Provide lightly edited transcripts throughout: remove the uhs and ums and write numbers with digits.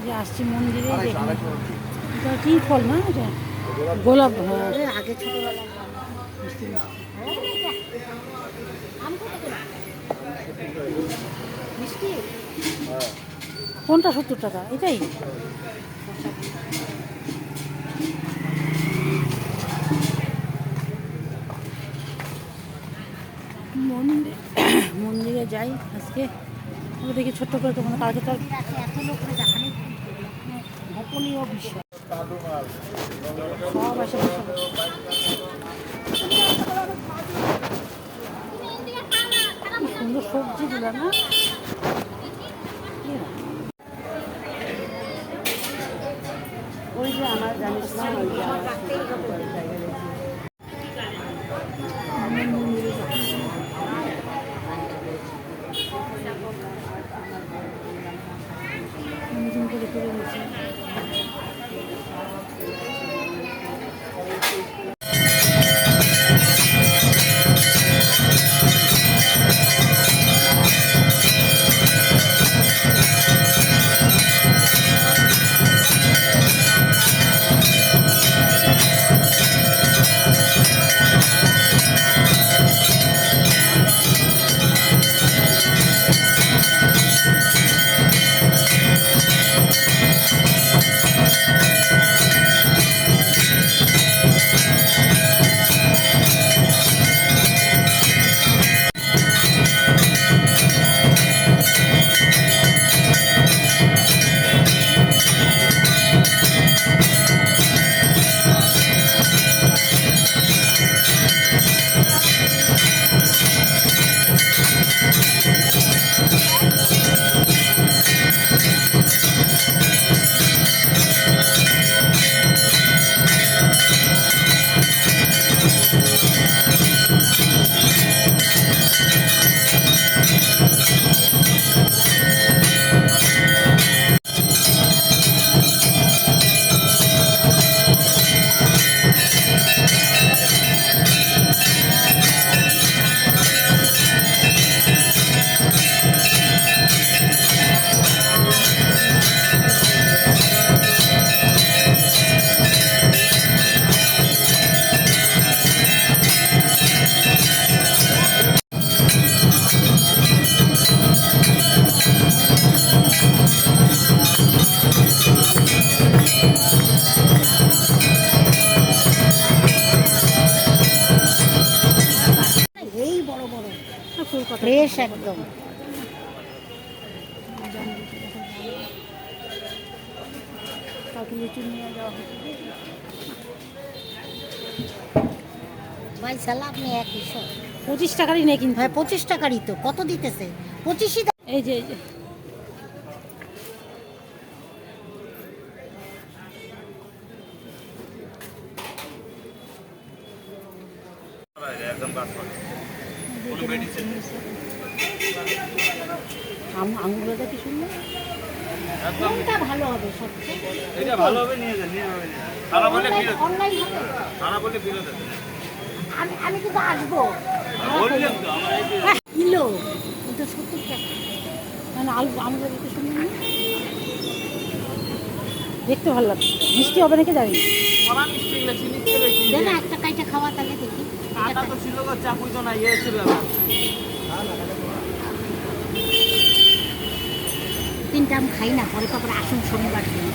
যে আসছি মন্দিরে এটা কি ফল না এটা গোলাপ। হ্যাঁ আগে ছোটবেলা মিষ্টি মিষ্টি কোনটা 70 টাকা এটাই? মন্দিরে যাই আজকে দেখি ছোট্ট করে তোমাদের কালকে তো এত লোক দেখানি গোপনীয় বিষয় সব আসে সুন্দর সবজি দিল না ওই যে আমার জানিস না ওই যে করে করে গেছে। ফ্রেশ একদম ভাই সালা আপনি এক 25 টাকারই নেই কিন্তু। হ্যাঁ 25 টাকারই তো কত দিতেছে 25ই। এই যে আঙুরটা কি সুন্দর কোনটা ভালো হবে সবচেয়ে? এটা ভালো হবে নিয়ে যান খারাপ হলে ফেরত অনলাইন হবে খারাপ হলে ফেরত দেন আমি কিন্তু আসবো বললেন তো আমার এই যে কিলো এটা 70 টাকা মানে আঙুরটা দেখতে সুন্দর না দেখতে ভালো লাগছে মিষ্টি হবে নাকি জানি কড়া মিষ্টি গুলো চিনি দিয়ে বেশি দেন একটা কাইটা খাওয়া তাহলে দেখি আটা তো ছিল গো চাকুই তো না ইয়ে ছিল না তিনটা আমি খাই না পরে তারপরে আসুন শনিবার দিন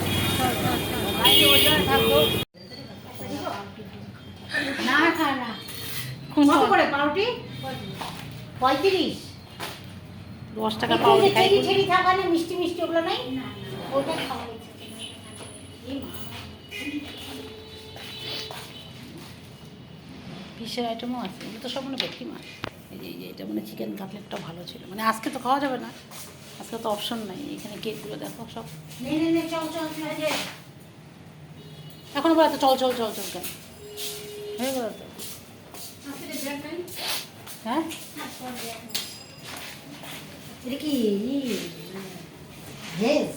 না খা না কত করে পাউরুটি 35 10 টাকা পাউরুটি খাই ছেড়ি থাকা না মিষ্টি মিষ্টি ওগুলো নাই ওটা খাওয়া ফিশের আইটেমও আছে এগুলো তো সব মানে ভেটকি মাছ এই যে এটা মানে চিকেন কাটলেটটা ভালো ছিল মানে আজকে তো খাওয়া যাবে না আজকে তো অপশন নাই এখানে কেকগুলো দেখো সব এখন বলে তো চল চল চল চল কেন হয়ে গেল তো হ্যাঁ এটা কি ভেজ